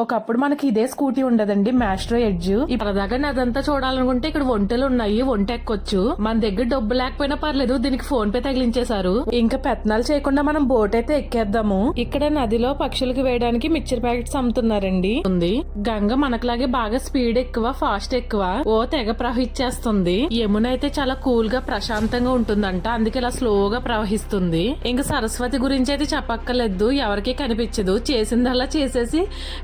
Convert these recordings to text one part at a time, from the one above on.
ఒకప్పుడు మనకి ఇదే స్కూటీ ఉండదండి, మాస్ట్రో ఎడ్జ్. ఇప్పటిదాకా అదంతా చూడాలనుకుంటే ఇక్కడ ఒంటెలు ఉన్నాయి, ఒంటె ఎక్కొచ్చు. మన దగ్గర డబ్బు లేకపోయినా పర్లేదు, దీనికి ఫోన్ పే తగిలించేశారు. ఇంకా పెత్తనాలు చేయకుండా మనం బోట్ అయితే ఎక్కేద్దాము. ఇక్కడ నదిలో పక్షులకు వేయడానికి మిక్చర్ ప్యాకెట్స్ అమ్ముతున్నారండి. గంగ మనకులాగే బాగా స్పీడ్ ఎక్కువ, ఫాస్ట్ ఎక్కువ, ఓ తెగ ప్రవహించేస్తుంది. యమున అయితే చాలా కూల్ గా ప్రశాంతంగా ఉంటుందంట, అందుకే ఇలా స్లోగా ప్రవహిస్తుంది. ఇంకా సరస్వతి గురించి అయితే చెప్పక్కర్లేదు, ఎవరికి కనిపించదు, చేసిందల్లా చేసేసి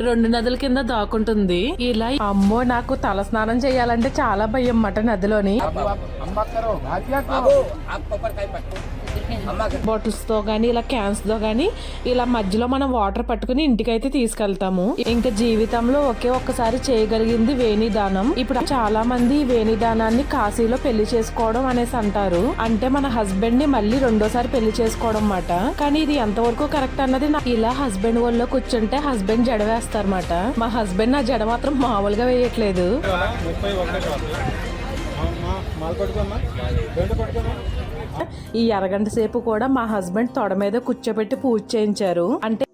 2 నదుల కింద దాక్కుంటుంది. ఇలా అమ్మో, నాకు తల స్నానం చేయాలంటే చాలా భయం మాట నదిలోని. బాటిల్స్ తో గానీ ఇలా క్యాన్స్ తో గానీ ఇలా మధ్యలో మనం వాటర్ పట్టుకుని ఇంటికైతే తీసుకెళ్తాము. ఇంకా జీవితంలో ఒకే ఒక్కసారి చేయగలిగింది వేణి దానం. ఇప్పుడు చాలా మంది వేణి దానాన్ని కాశీలో పెళ్లి చేసుకోవడం అనేసి అంటారు. అంటే మన హస్బెండ్ ని మళ్ళీ రెండోసారి పెళ్లి చేసుకోవడం మాట. కానీ ఇది ఎంతవరకు కరెక్ట్ అన్నది ఇలా హస్బెండ్ వాళ్ళలో కూర్చుంటే హస్బెండ్ జడ వేస్తారన్నమాట. మా హస్బెండ్ నా జడ మాత్రం మామూలుగా వేయట్లేదు. ఈ అరగంట సేపు కూడా మా హస్బెండ్ తొడ మీద కూర్చోబెట్టి పూజ చేయించారు. అంటే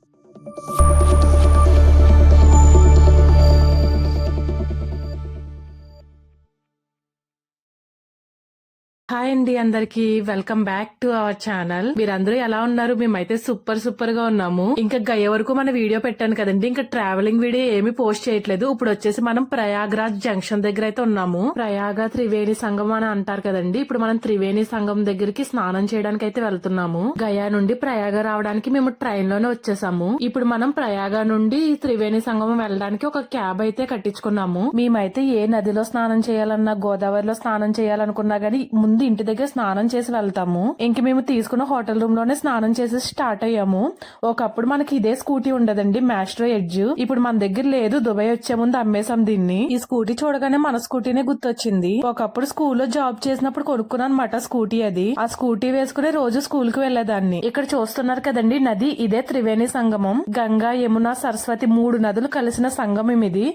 హాయ్ అండి, అందరికి welcome back to our channel. మీరందరూ ఎలా ఉన్నారు? మేమైతే సూపర్ గా ఉన్నాము. ఇంకా గయ వరకు మన వీడియో పెట్టాను కదండి, ఇంకా ట్రావెలింగ్ వీడియో ఏమి పోస్ట్ చేయట్లేదు. ఇప్పుడు వచ్చేసి మనం ప్రయాగ్రాజ్ జంక్షన్ దగ్గర అయితే ఉన్నాము. ప్రయాగ త్రివేణి సంగమం అని అంటారు కదండి. ఇప్పుడు మనం త్రివేణి సంగమం దగ్గరికి స్నానం చేయడానికి అయితే వెళ్తున్నాము. గయా నుండి ప్రయాగ రావడానికి మేము ట్రైన్ లోనే వచ్చేసాము. ఇప్పుడు మనం ప్రయాగ నుండి త్రివేణి సంగమం వెళ్ళడానికి ఒక క్యాబ్ అయితే కట్టించుకున్నాము. మేమైతే ఏ నదిలో స్నానం చేయాలన్నా, గోదావరిలో స్నానం చేయాలనుకున్నా గానీ ముందు ఇంటి దగ్గర స్నానం చేసి వెళ్తాము. ఇంక మేము తీసుకున్న హోటల్ రూమ్ లోనే స్నానం చేసి స్టార్ట్ అయ్యాము. ఒకప్పుడు మనకి ఇదే స్కూటీ ఉండదండి, మాస్ట్రో ఎడ్జ్. ఇప్పుడు మన దగ్గర లేదు, దుబాయ్ వచ్చే ముందు అమ్మేసాం దీన్ని. ఈ స్కూటీ చూడగానే మన స్కూటీనే గుర్తొచ్చింది. ఒకప్పుడు స్కూల్లో జాబ్ చేసినప్పుడు కొనుక్కున్నాను అనమాట స్కూటీ. అది ఆ స్కూటీ వేసుకుని రోజు స్కూల్ కి వెళ్లేదాన్ని. ఇక్కడ చూస్తున్నారు కదండి నది, ఇదే త్రివేణి సంగమం. గంగా, యమున, సరస్వతి 3 నదులు కలిసిన సంగమం ఇది.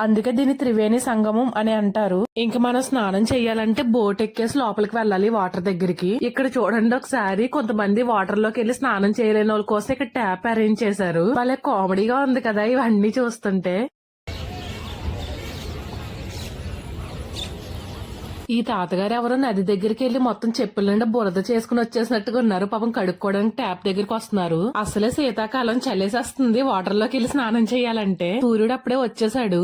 అందుకే దీన్ని త్రివేణి సంగమం అని అంటారు. ఇంక మనం స్నానం చెయ్యాలంటే బోట్ ఎక్కేసి లోపలికి వెళ్ళాలి వాటర్ దగ్గరికి. ఇక్కడ చూడండి ఒకసారి, కొంతమంది వాటర్ లోకి వెళ్లి స్నానం చేయలేని వాళ్ళ కోసం ఇక్కడ ట్యాప్ అరేంజ్ చేశారు. వాళ్ళ కామెడీగా ఉంది కదా ఇవన్నీ చూస్తుంటే. ఈ తాతగారు ఎవరో నది దగ్గరికి వెళ్లి మొత్తం చెప్పుల నిండా బురద చేసుకుని వచ్చేసినట్టుగా ఉన్నారు. పాపం కడుక్కోవడానికి ట్యాప్ దగ్గరికి వస్తున్నారు. అసలే శీతాకాలం చలేసేస్తుంది వాటర్ లోకి వెళ్లి స్నానం చేయాలంటే. సూర్యుడు అప్పుడే వచ్చేసాడు.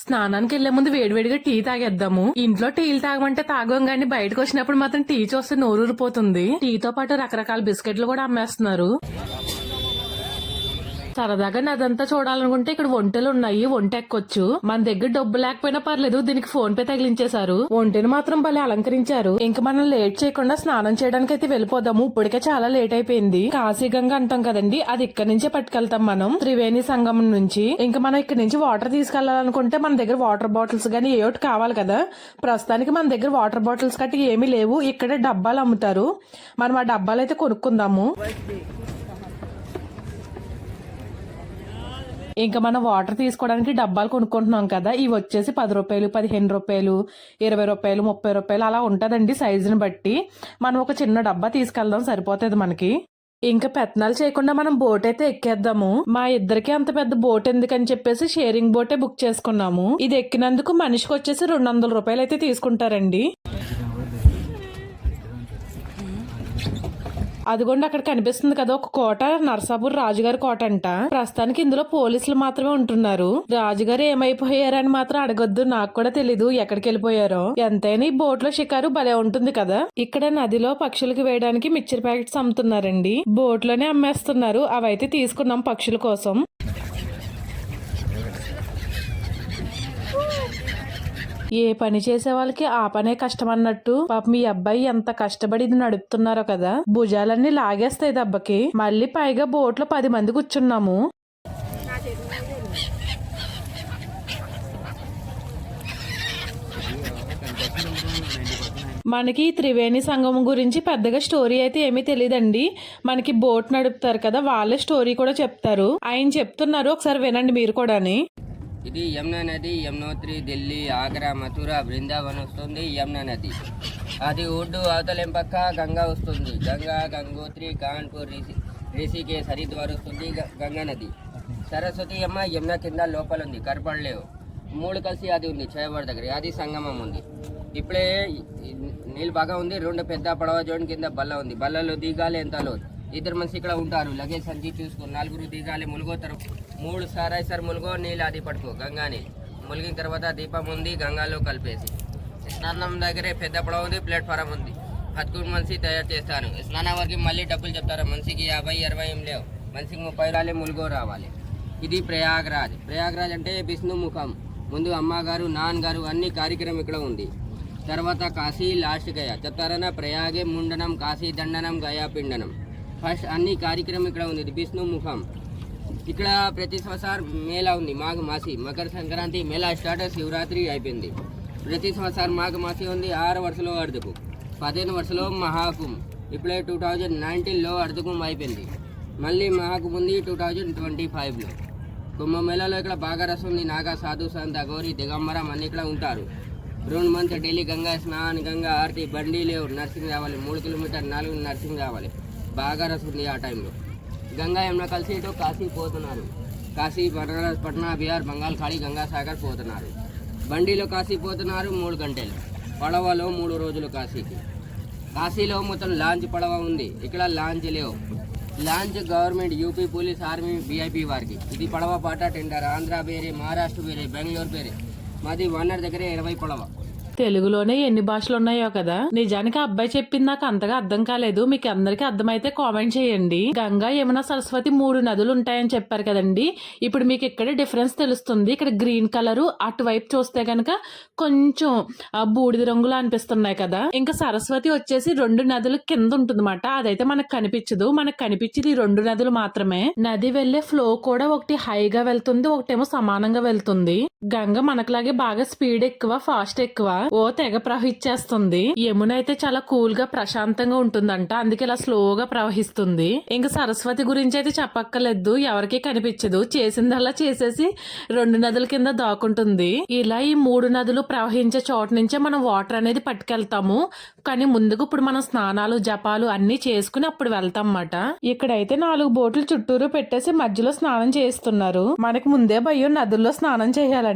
స్నానానికి వెళ్లే ముందు వేడివేడిగా టీ తాగేద్దాము. ఇంట్లో టీలు తాగమంటే తాగం గానీ బయటకు వచ్చినప్పుడు మాత్రం టీ చూస్తే నోరూరిపోతుంది. టీతో పాటు రకరకాల బిస్కెట్లు కూడా అమ్మేస్తున్నారు. సరదాగా నదంతా చూడాలనుకుంటే ఇక్కడ ఒంటెలు ఉన్నాయి, ఒంటె ఎక్కొచ్చు. మన దగ్గర డబ్బు లేకపోయినా పర్లేదు, దీనికి ఫోన్ పే తగిలించేశారు. ఒంటెని మాత్రం భలే అలంకరించారు. ఇంకా మనం లేట్ చేయకుండా స్నానం చేయడానికి అయితే వెళ్ళిపోదాము. ఇప్పటికే చాలా లేట్ అయిపోయింది. కాశీగంగా అంటాం కదండి, అది ఇక్కడ నుంచే పట్టుకెళ్తాం మనం త్రివేణి సంగమం నుంచి. ఇంకా మనం ఇక్కడ నుంచి వాటర్ తీసుకెళ్లాలనుకుంటే మన దగ్గర వాటర్ బాటిల్స్ గానీ ఏమిటి కావాలి కదా. ప్రస్తుతానికి మన దగ్గర వాటర్ బాటిల్స్ కట్టి ఏమీ లేవు. ఇక్కడే డబ్బాలు అమ్ముతారు, మనం ఆ డబ్బాలు అయితే కొనుక్కుందాము. ఇంకా మనం వాటర్ తీసుకోవడానికి డబ్బాలు కొనుక్కుంటున్నాం కదా, ఇవి వచ్చేసి 10 రూపాయలు, 15 రూపాయలు, 20 రూపాయలు, 30 రూపాయలు అలా ఉంటదండి సైజుని బట్టి. మనం ఒక చిన్న డబ్బా తీసుకెళ్దాం, సరిపోతుంది మనకి. ఇంకా పెత్తనాలు చేయకుండా మనం బోట్ అయితే ఎక్కేద్దాము. మా ఇద్దరికి అంత పెద్ద బోట్ ఎందుకని చెప్పేసి షేరింగ్ బోటే బుక్ చేసుకున్నాము. ఇది ఎక్కినందుకు మనిషికి వచ్చేసి 200 రూపాయలు అయితే తీసుకుంటారండి. అదిగోండి అక్కడ కనిపిస్తుంది కదా ఒక కోట, నర్సాపూర్ రాజుగారి కోట అంట. ప్రస్తుతానికి ఇందులో పోలీసులు మాత్రమే ఉంటున్నారు. రాజుగారు ఏమైపోయారని మాత్రం అడగొద్దు, నాకు కూడా తెలీదు ఎక్కడికి వెళ్ళిపోయారో. ఎంతైనా ఈ బోట్ లో షికారు భలే ఉంటుంది కదా. ఇక్కడ నదిలో పక్షులకు వేయడానికి మిక్చర్ ప్యాకెట్స్ అమ్ముతున్నారండి. బోట్ లోనే అమ్మేస్తున్నారు. అవైతే తీసుకున్నాం పక్షుల కోసం. ఏ పని చేసే వాళ్ళకి ఆ పనే కష్టం అన్నట్టు పాప మీ అబ్బాయి ఎంత కష్టపడి ఇది నడుపుతున్నారో కదా. భుజాలన్నీ లాగేస్తాయి దెబ్బకి. మళ్ళీ పైగా బోట్ లో 10 మంది కూర్చున్నాము. మనకి త్రివేణి సంగమం గురించి పెద్దగా స్టోరీ అయితే ఏమీ తెలియదండి. మనకి బోట్ నడుపుతారు కదా, వాళ్ళే స్టోరీ కూడా చెప్తారు. ఆయన చెప్తున్నారు, ఒకసారి వినండి మీరు కూడాని. ఇది యమునా నది. యమునోత్రి, ఢిల్లీ, ఆగ్రా, మథుర, బృందావన్ వస్తుంది యమునా నది. అది ఉర్దూ అవతలేం పక్క గంగా వస్తుంది. గంగా, గంగోత్రి, కాన్పూర్, రిషికేశ్ హరిద్వార్ వస్తుంది గంగా నది. సరస్వతి అమ్మ యమున కింద లోపల ఉంది, కనపడలేవు. 3 కలిసి అది ఉంది చేయవాడి దగ్గర, అది సంగమం ఉంది. ఇప్పుడే నీళ్ళు బాగా ఉంది. 2 పెద్ద పడవ జోన్ కింద బల్ల ఉంది, బల్లలో దిగాలి. ఎంత లోతు 2 మనిషి ఇక్కడ ఉంటారు. లగేజ్ సంచి చూసుకుని 4 దిగాలి. ములుగోతారు 3 సారాయిసారి ములుగో నీళ్ళు అది పట్టుకో గంగా నీళ్ళు. ములిగిన తర్వాత దీపం ఉంది, గంగాలో కలిపేసి స్నానం దగ్గరే పెద్ద పడవ ఉంది, ప్లాట్ఫారం ఉంది. 11 మనిషి తయారు చేస్తాను. స్నానం వరకు మళ్ళీ డబ్బులు చెప్తారు. మనిషికి 50-20 ఏం లేవు, మనిషికి 30 రాలి ములుగో రావాలి. ఇది ప్రయాగ్రాజ్. ప్రయాగ్రాజ్ అంటే విష్ణు ముఖం. ముందు అమ్మగారు నాన్నగారు అన్ని కార్యక్రమం ఇక్కడ ఉంది. తర్వాత కాశీ, లాస్ట్ గయా చెప్తారన్నా. ప్రయాగే ముండనం, కాశీ దండనం, గయా పిండనం. ఫస్ట్ అన్ని కార్యక్రమం ఇక్కడ ఉంది. ఇది విష్ణు ముఖం. ఇక్కడ ప్రతి సంవత్సరం మేళా ఉంది, మాఘ మాసి. మకర సంక్రాంతి మేళా స్టార్ట్, శివరాత్రి అయిపోయింది. ప్రతి సంవత్సరం మాఘ మాసి ఉంది. 6 వర్షంలో అర్ధకు, 15 వర్షంలో మహాకుంభ్. ఇప్పుడే 2019లో అర్ధకుంభ్ అయిపోయింది. మళ్ళీ మహాకుంభ్ ఉంది 2025లో. కుంభమేళాలో ఇక్కడ బాగా రసం ఉంది. నాగా, సాధు, సంత, గౌరీ, దిగంబరం అన్ని ఇక్కడ ఉంటారు. 2 మంత్ డైలీ గంగా స్నానం, గంగా ఆరతి. బండి లేవు, నర్సింగ్ రావాలి. 3 కిలోమీటర్ 4 నర్సింగ్ రావాలి. బాగా రసం ఉంది ఆ టైంలో. గంగా యమున కలిసి ఇటు కాశీ పోతున్నారు. కాశీ, బనారస్, పట్నా, బీహార్, బంగాల్ ఖాళీ, గంగా సాగర్ పోతున్నారు. బండిలో కాశీ పోతున్నారు 3 గంటలు. పడవలో 3 రోజులు కాశీకి. కాశీలో మొత్తం లాంచ్ పడవ ఉంది, ఇక్కడ లాంచ్ లేవు. Launch government, UP police, army, VIP వారికి. ఇది పడవ పాట టెండర్. ఆంధ్ర వేరే, మహారాష్ట్ర వేరే, బెంగళూరు వేరే. మాది వన్నర్ దగ్గర 20 పడవ. తెలుగులోనే ఎన్ని భాషలు ఉన్నాయో కదా. నిజానికి ఆ అబ్బాయి చెప్పింది నాకు అంతగా అర్థం కాలేదు. మీకు అందరికీ అర్థమైతే కామెంట్ చేయండి. గంగా, యమున, సరస్వతి 3 నదులు ఉంటాయని చెప్పారు కదండి. ఇప్పుడు మీకు ఇక్కడ డిఫరెన్స్ తెలుస్తుంది. ఇక్కడ గ్రీన్ కలర్, అటువైపు చూస్తే కనుక కొంచెం బూడిద రంగులు అనిపిస్తున్నాయి కదా. ఇంకా సరస్వతి వచ్చేసి 2 నదులు కింద ఉంటుందన్నమాట. అదైతే మనకు కనిపించదు. మనకు కనిపించేది 2 నదులు మాత్రమే. నది వెళ్లే ఫ్లో కూడా ఒకటి హైగా వెళ్తుంది, ఒకటేమో సమానంగా వెళ్తుంది. గంగ మనకులాగే బాగా స్పీడ్ ఎక్కువ, ఫాస్ట్ ఎక్కువ, ఓ తెగ ప్రవహించేస్తుంది. యమున అయితే చాలా కూల్ గా ప్రశాంతంగా ఉంటుందంట, అందుకే ఇలా స్లోగా ప్రవహిస్తుంది. ఇంకా సరస్వతి గురించి అయితే చెప్పక్కర్లేదు, ఎవరికి కనిపించదు. చేసిందల్లా చేసేసి 2 నదుల కింద దాక్కుంటుంది. ఇలా ఈ 3 నదులు ప్రవహించే చోట నుంచే మనం వాటర్ అనేది పట్టుకెళ్తాము. కానీ ముందుకు ఇప్పుడు మనం స్నానాలు, జపాలు అన్ని చేసుకుని అప్పుడు వెళ్తాం అన్నమాట. ఇక్కడైతే 4 బోట్లు చుట్టూరు పెట్టేసి మధ్యలో స్నానం చేస్తున్నారు. మనకి ముందే భయం నదుల్లో స్నానం చేయాలంటే.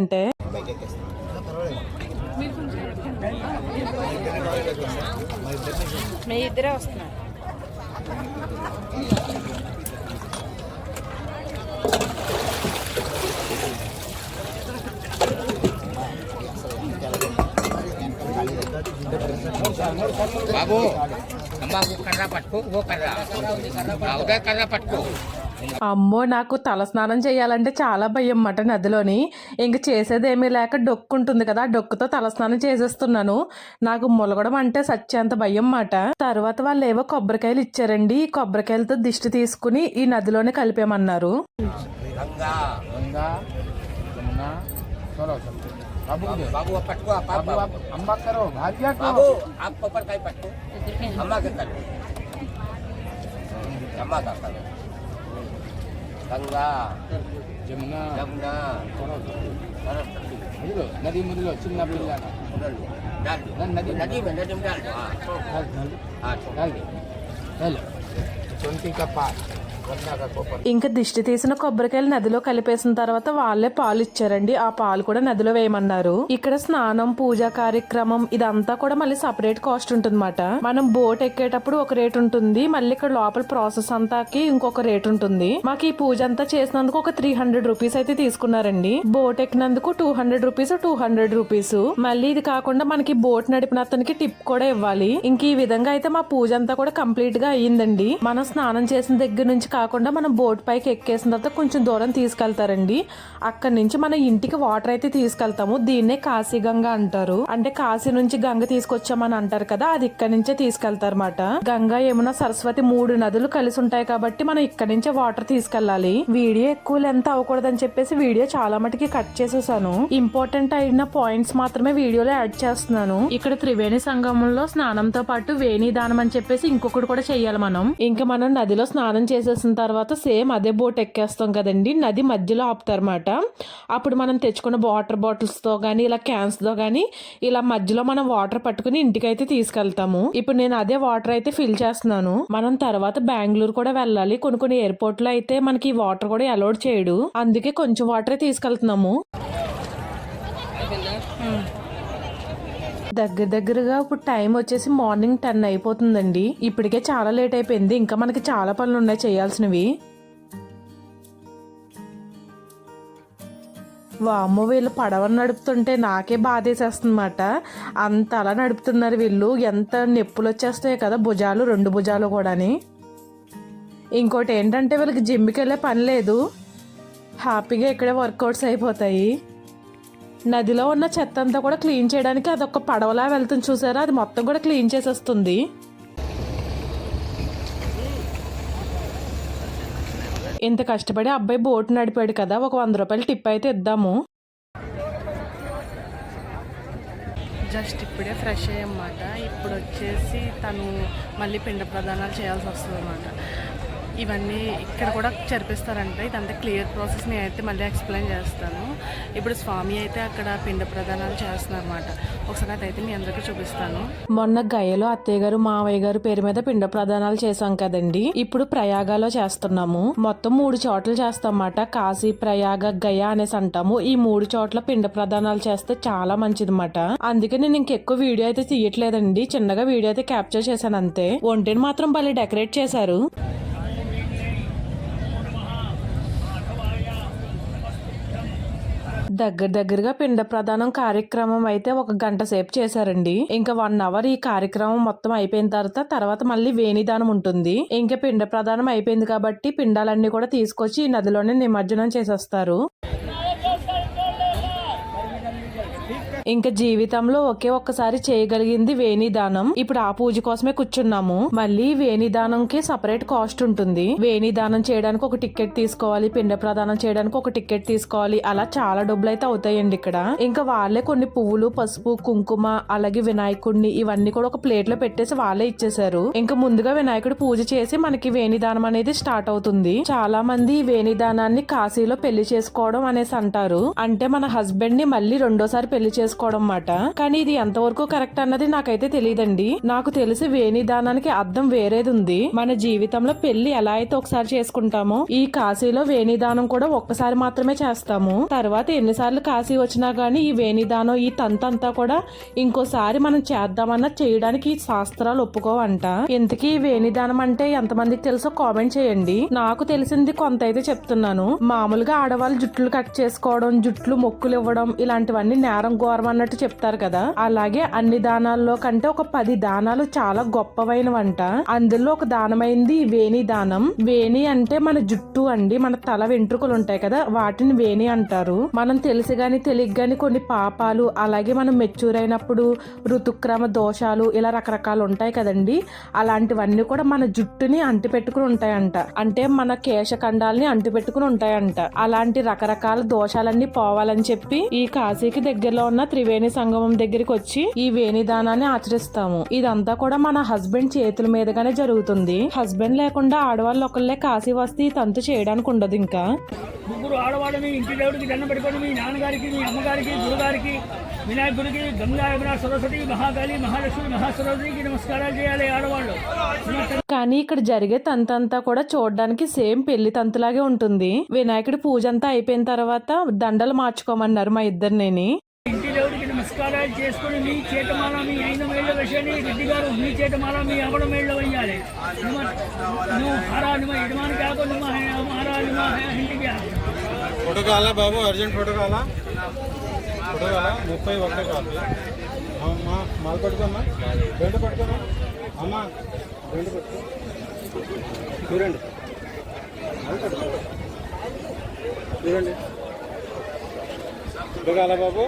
మీ ఇద్దరే వస్తున్నారు. బాబు కర్ర పట్టుకో, కర్ర పట్టుకో. అమ్మో, నాకు తల స్నానం చేయాలంటే చాలా భయం మాట నదిలోని. ఇంక చేసేదేమీ లేక డొక్కు ఉంటుంది కదా, డొక్కుతో తల స్నానం చేసేస్తున్నాను. నాకు ములగడం అంటే సత్యంత భయం మాట. తర్వాత వాళ్ళు ఏవో కొబ్బరికాయలు ఇచ్చారండి. ఈ కొబ్బరికాయలతో దిష్టి తీసుకుని ఈ నదిలోనే కలిపేమన్నారు. గంగా, యమున, నది ముదిలో చిన్న పిల్ల నది ఇంకా దిష్టి తీసిన కొబ్బరికాయలు నదిలో కలిపేసిన తర్వాత వాళ్ళే పాలు ఇచ్చారండి. ఆ పాలు కూడా నదిలో వేయమన్నారు. ఇక్కడ స్నానం, పూజా కార్యక్రమం ఇదంతా కూడా మళ్ళీ సపరేట్ కాస్ట్ ఉంటుందన్నమాట. మనం బోట్ ఎక్కేటప్పుడు ఒక రేట్ ఉంటుంది, మళ్ళీ ఇక్కడ లోపల ప్రాసెస్ అంతాకి ఇంకొక రేట్ ఉంటుంది. మాకు ఈ పూజ అంతా చేసినందుకు ఒక 300 రూపీస్ అయితే తీసుకున్నారండి. బోట్ ఎక్కినందుకు 200 రూపీస్, 200 రూపీస్. మళ్ళీ ఇది కాకుండా మనకి బోట్ నడిపిన అతనికి టిప్ కూడా ఇవ్వాలి. ఇంక ఈ విధంగా అయితే మా పూజ అంతా కూడా కంప్లీట్ గా అయ్యిందండి. మనం స్నానం చేసిన దగ్గర నుంచి కాకుండా మనం బోట్ పైకి ఎక్కేసిన తర్వాత కొంచెం దూరం తీసుకెళ్తారండి. అక్కడి నుంచి మన ఇంటికి వాటర్ అయితే తీసుకెళ్తాము. దీన్నే కాశీ గంగ అంటారు. అంటే కాశీ నుంచి గంగ తీసుకొచ్చామని అంటారు కదా, అది ఇక్కడ నుంచే తీసుకెళ్తారన్నమాట. గంగా, యమున, సరస్వతి 3 నదులు కలిసి ఉంటాయి కాబట్టి మనం ఇక్కడ నుంచే వాటర్ తీసుకెళ్లాలి. వీడియో ఎక్కువ లెంత్ అవ్వకూడదని చెప్పేసి వీడియో చాలా మటుకి కట్ చేసేసాను. ఇంపార్టెంట్ అయిన పాయింట్స్ మాత్రమే వీడియోలో యాడ్ చేస్తున్నాను. ఇక్కడ త్రివేణి సంగమంలో స్నానంతో పాటు వేణి దానం అని చెప్పేసి ఇంకొకటి కూడా చెయ్యాలి మనం. ఇంకా మనం నదిలో స్నానం చేసేసిన చేసిన తర్వాత సేమ్ అదే బోట్ ఎక్కేస్తాం కదండి, నది మధ్యలో ఆపుతారన్నమాట. అప్పుడు మనం తెచ్చుకున్న వాటర్ బాటిల్స్తో కానీ ఇలా క్యాన్స్తో కానీ ఇలా మధ్యలో మనం వాటర్ పట్టుకుని ఇంటికైతే తీసుకెళ్తాము. ఇప్పుడు నేను అదే వాటర్ అయితే ఫిల్ చేస్తున్నాను. మనం తర్వాత బెంగళూరు కూడా వెళ్ళాలి. కొన్ని ఎయిర్పోర్ట్లో అయితే మనకి వాటర్ కూడా అలౌడ్ చేయడు, అందుకే కొంచెం వాటరే తీసుకెళ్తున్నాము. దగ్గరగా ఇప్పుడు టైం వచ్చేసి మార్నింగ్ 10 అయిపోతుందండి. ఇప్పటికే చాలా లేట్ అయిపోయింది, ఇంకా మనకి చాలా పనులు ఉన్నాయి చేయాల్సినవి. వామ్మో, వీళ్ళు పడవని నడుపుతుంటే నాకే బాధేసేస్తుందన్నమాట. అంత అలా నడుపుతున్నారు వీళ్ళు. ఎంత నొప్పులు వచ్చేస్తాయి కదా భుజాలు, 2 భుజాలు కూడాని. ఇంకోటి ఏంటంటే వీళ్ళకి జిమ్కి వెళ్ళే పని లేదు, హ్యాపీగా ఇక్కడే వర్కౌట్స్ అయిపోతాయి. నదిలో ఉన్న చెత్త అంతా కూడా క్లీన్ చేయడానికి అదొక పడవలా వెళ్తుంది చూసారా, అది మొత్తం కూడా క్లీన్ చేసేస్తుంది. ఇంత కష్టపడి అబ్బాయి బోట్ నడిపాడు కదా, ఒక 100 రూపాయలు టిప్ అయితే ఇద్దాము. జస్ట్ ఇప్పుడే ఫ్రెష్ అయ్యమాట. ఇప్పుడు వచ్చేసి తను మళ్ళీ పిండ ప్రదానాలు చేయాల్సి వస్తుంది అన్నమాట. ఇవన్నీ ఇక్కడ కూడా జరిపిస్తారంట. ఇదంతా క్లియర్ ప్రాసెస్ నేను అయితే మళ్ళీ ఎక్స్ప్లెయిన్ చేస్తాను. ఇప్పుడు స్వామి అయితే అక్కడ పిండ ప్రదానాలు చేస్తున్నారు అన్నమాట. ఒకసారి అయితే మీ అందరికీ చూపిస్తాను. మొన్న గయలో అత్తయ్య గారు మావయ్య గారు పేరు మీద పిండ ప్రదానాలు చేసాం కదండి, ఇప్పుడు ప్రయాగలో చేస్తున్నాము. మొత్తం 3 చోట్ల చేస్తామన్నమాట. కాశీ, ప్రయాగ, గయ అనేసి అంటాము. ఈ 3 చోట్ల పిండ ప్రదానాలు చేస్తే చాలా మంచిదన్నమాట. అందుకే నేను ఇంకెక్కువ వీడియో అయితే తీయట్లేదండి, చిన్నగా వీడియో అయితే క్యాప్చర్ చేశాను అంతే. ఒంటిని మాత్రం భలే డెకరేట్ చేశారు. దగ్గరగా పిండ ప్రదానం కార్యక్రమం అయితే 1 గంట సేపు చేశారండి. ఇంకా 1 అవర్ ఈ కార్యక్రమం మొత్తం అయిపోయిన తర్వాత మళ్ళీ వేణిదానం ఉంటుంది. ఇంకా పిండ ప్రదానం అయిపోయింది కాబట్టి పిండాలన్నీ కూడా తీసుకొచ్చి ఈ నదిలోనే నిమజ్జనం చేసేస్తారు. ఇంకా జీవితంలో ఒక్కసారి చేయగలిగింది వేణిదానం. ఇప్పుడు ఆ పూజ కోసమే కూర్చున్నాము. మళ్ళీ వేణిదానంకి సపరేట్ కాస్ట్ ఉంటుంది. వేణిదానం చేయడానికి ఒక టికెట్ తీసుకోవాలి, పిండ ప్రదానం చేయడానికి ఒక టికెట్ తీసుకోవాలి. అలా చాలా డబ్బులు అయితే అవుతాయండి ఇక్కడ. ఇంకా వాళ్ళే కొన్ని పువ్వులు, పసుపు, కుంకుమ, అలాగే వినాయకుడిని ఇవన్నీ కూడా ఒక ప్లేట్ లో పెట్టేసి వాళ్ళే ఇచ్చేసారు. ఇంకా ముందుగా వినాయకుడు పూజ చేసి మనకి వేణిదానం అనేది స్టార్ట్ అవుతుంది. చాలా మంది వేణిదానాన్ని కాశీలో పెళ్లి చేసుకోవడం అనేసి అంటారు. అంటే మన హస్బెండ్ ని మళ్ళీ 2వ పెళ్లి చేసుకోవడం మాట. కానీ ఇది ఎంతవరకు కరెక్ట్ అన్నది నాకైతే తెలియదండి. నాకు తెలిసి వేణిదానానికి అర్థం వేరేది ఉంది. మన జీవితంలో పెళ్లి ఎలా అయితే ఒకసారి చేసుకుంటామో ఈ కాశీలో వేణిదానం కూడా ఒక్కసారి మాత్రమే చేస్తాము. తర్వాత ఎన్నిసార్లు కాశీ వచ్చినా గానీ ఈ వేణిదానం ఈ తంతంతా కూడా ఇంకోసారి మనం చేద్దామన్నా చేయడానికి ఈ శాస్త్రాలు ఒప్పుకోవంట. ఇంతకీ ఈ వేణిదానం అంటే ఎంతమందికి తెలుసో కామెంట్ చేయండి. నాకు తెలిసింది కొంత అయితే చెప్తున్నాను. మామూలుగా ఆడవాళ్ళు జుట్లు కట్ చేసుకోవడం, జుట్లు మొక్కులు ఇవ్వడం ఇలాంటివన్నీ నేరం ఘోరం అన్నట్టు చెప్తారు కదా, అలాగే అన్ని దానాల్లో కంటే ఒక 10 దానాలు చాలా గొప్పవైనవంట. అందులో ఒక దానమైంది వేణి దానం. వేణి అంటే మన జుట్టు అండి, మన తల వెంట్రుకలు ఉంటాయి కదా, వాటిని వేణి అంటారు. మనం తెలిసి గాని తెలియక గాని కొన్ని పాపాలు, అలాగే మనం మెచ్యూర్ అయినప్పుడు ఋతుక్రమ దోషాలు ఇలా రకరకాలు ఉంటాయి కదండి, అలాంటివన్నీ కూడా మన జుట్టుని అంటి పెట్టుకుని ఉంటాయంట. అంటే మన కేశఖండాలని అంటి పెట్టుకుని ఉంటాయంట. అలాంటి రకరకాల దోషాలన్నీ పోవాలని చెప్పి ఈ కాశీకి దగ్గరలో ఉన్న త్రివేణి సంగమం దగ్గరికి వచ్చి ఈ వేణిదానాన్ని ఆచరిస్తాము. ఇదంతా కూడా మన హస్బెండ్ చేతుల మీదుగానే జరుగుతుంది. హస్బెండ్ లేకుండా ఆడవాళ్ళు ఒకళ్ళే కాశీ వస్తే తంతు చేయడానికి ఉండదు. ఇంకా ముగ్గురు ఆడవాళ్ళని ఇంటి దేవుడికి దండం పెట్టుకొని మీ నాన్నగారికి, మీ అమ్మగారికి, గురుగారికి, వినాయకుడికి, గంగా, యమున, సరస్వతి, మహాకాళి, మహాలక్ష్మి, మహాసరస్వతికి నమస్కారాలు చేయాలి ఆడవాళ్ళు. కానీ ఇక్కడ జరిగే తంతంతా కూడా చూడడానికి సేమ్ పెళ్లి తంతులాగే ఉంటుంది. వినాయకుడి పూజ అంతా అయిపోయిన తర్వాత దండలు మార్చుకోమన్నారు మా ఇద్దరిని. ఇంటి దేవుడికి నమస్కారాలు చేసుకుని మీ చేతమాల మీ 5 మేళ్ల విషయాన్ని రెడ్డి గారు మీ చేతమాల మీ 6 మేళ్ల వేయాలి. నువ్వు హారా నిమ్మ యజమాని కాకు నిమ్మ హారా నిమ్మ ఇంటికి ఫోటో కావాలా బాబు, అర్జెంట్ ఫోటో కావాలా? ఫోటో కావాలా? 31 కావాలి. అమ్మా మాలు పట్టుకోమ్మా, బెల్ట్ పట్టుకోమ్మా, అమ్మా బెల్ట్ పట్టుకో, చూడండి చూడండి. ఫోటో కావాలా బాబు?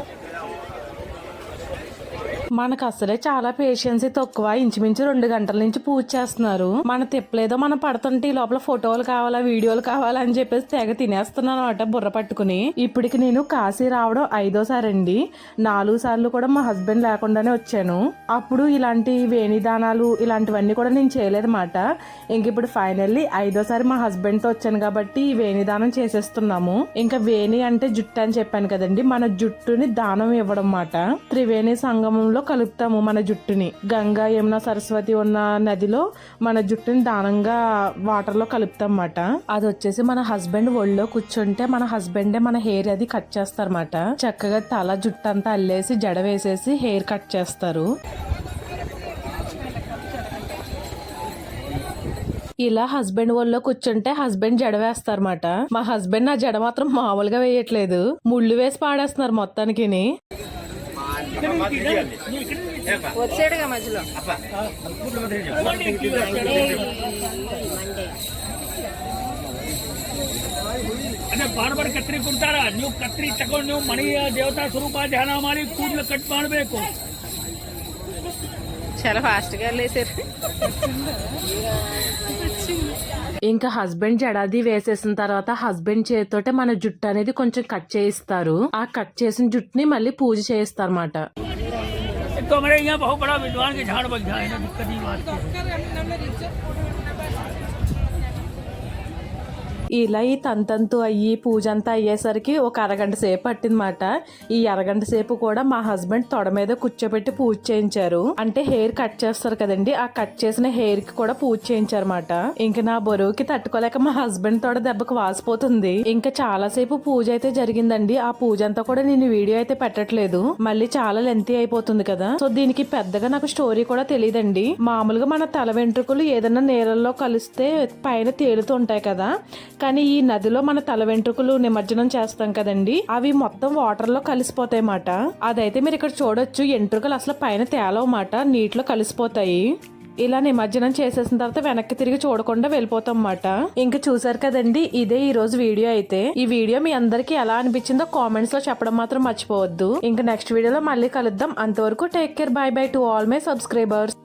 మనకు అసలే చాలా పేషెన్స్ తక్కువ. ఇంచుమించు 2 గంటల నుంచి పూజ చేస్తున్నారు. మన తిప్పలేదో మనం పడుతుంటే ఈ లోపల ఫోటోలు కావాలా వీడియోలు కావాలా అని చెప్పేసి తెగ తినేస్తున్నాను అనమాట బుర్ర పట్టుకుని. ఇప్పటికి నేను కాశీ రావడం 5వ సారి అండి. 4 సార్లు కూడా మా హస్బెండ్ లేకుండానే వచ్చాను. అప్పుడు ఇలాంటి వేణిదానాలు ఇలాంటివన్నీ కూడా నేను చేయలేదన్నమాట. ఇంక ఇప్పుడు ఫైనల్లీ 5వ సారి మా హస్బెండ్ తో వచ్చాను కాబట్టి ఈ వేణిదానం చేసేస్తున్నాము. ఇంకా వేణి అంటే జుట్టు అని చెప్పాను కదండి, మన జుట్టుని దానం ఇవ్వడం అన్నమాట. త్రివేణి సంగమంలో కలుపుతాము మన జుట్టుని. గంగా యమున సరస్వతి ఉన్న నదిలో మన జుట్టుని దానంగా వాటర్ లో కలుపుతాం అన్నమాట. అది వచ్చేసి మన హస్బెండ్ ఒళ్ళో కూర్చుంటే మన హస్బెండే మన హెయిర్ అది కట్ చేస్తారన్నమాట. చక్కగా తల జుట్టు అంతా అల్లేసి జడ వేసేసి హెయిర్ కట్ చేస్తారు. ఇలా హస్బెండ్ ఒళ్ళో కూర్చుంటే హస్బెండ్ జడ వేస్తారన్నమాట. మా హస్బెండ్ నా జడ మాత్రం మామూలుగా వేయట్లేదు, ముళ్ళు వేసి పాడేస్తున్నారు మొత్తానికి. వచ్చాడుగా మధ్యలో ಅದೇ ಬಾರ್ಬರ್ ಕತ್ರಿ ಕೊಡ್ತಾರ. ನೀವು ಕತ್ರಿ ತಗೊಂಡು ನೀವು ಮನೆಯ ದೇವತಾ ಸ್ವರೂಪ ಧ್ಯಾನ ಮಾಡಿ ಕೂದಲು ಕಟ್ ಮಾಡಬೇಕು. చాలా ఫాస్ట్ గా లేసారు. ఇంకా హస్బెండ్ జడాది వేసేసిన తర్వాత హస్బెండ్ చేతితోటే మన జుట్టు అనేది కొంచెం కట్ చేయిస్తారు. ఆ కట్ చేసిన జుట్టుని మళ్ళీ పూజ చేయిస్తారు అన్నమాట. तो हमारे यहाँ बहुत बड़ा विद्वान के झाड़ बग जाए ना, दिक्कत ही बात है। ఇలా ఈ తంతంతు అయ్యి పూజ అంతా అయ్యేసరికి ఒక అరగంట సేపు పట్టిందన్నమాట. ఈ అరగంట సేపు కూడా మా హస్బెండ్ తొడ మీద కూర్చోబెట్టి పూజ చేయించారు. అంటే హెయిర్ కట్ చేస్తారు కదండి, ఆ కట్ చేసిన హెయిర్ కి కూడా పూజ చేయించారన్నమాట. ఇంకా నా బరువుకి తట్టుకోలేక మా హస్బెండ్ తోడ దెబ్బకు వాసిపోతుంది. ఇంకా చాలా సేపు పూజ అయితే జరిగిందండి. ఆ పూజ అంతా కూడా నేను వీడియో అయితే పెట్టట్లేదు, మళ్ళీ చాలా లెంతీ అయిపోతుంది కదా. సో దీనికి పెద్దగా నాకు స్టోరీ కూడా తెలియదండి. మామూలుగా మన తల వెంట్రుకలు ఏదైనా నీళ్ళల్లో కలిస్తే పైన తేలుతూ ఉంటాయి కదా, కానీ ఈ నదిలో మన తల వెంట్రుకలు నిమజ్జనం చేస్తాం కదండి, అవి మొత్తం వాటర్ లో కలిసిపోతాయి మాట. అదైతే మీరు ఇక్కడ చూడొచ్చు, ఎంట్రుకలు అసలు పైన తేలవమాట, నీటిలో కలిసిపోతాయి. ఇలా నిమజ్జనం చేసేసిన తర్వాత వెనక్కి తిరిగి చూడకుండా వెళ్ళిపోతాం అన్నమాట. ఇంకా చూసారు కదండి, ఇదే ఈ రోజు వీడియో అయితే. ఈ వీడియో మీ అందరికి ఎలా అనిపించిందో కామెంట్స్ లో చెప్పడం మాత్రం మర్చిపోవద్దు. ఇంకా నెక్స్ట్ వీడియోలో మళ్ళీ కలుద్దాం. అంతవరకు take care, by by to all my subscribers.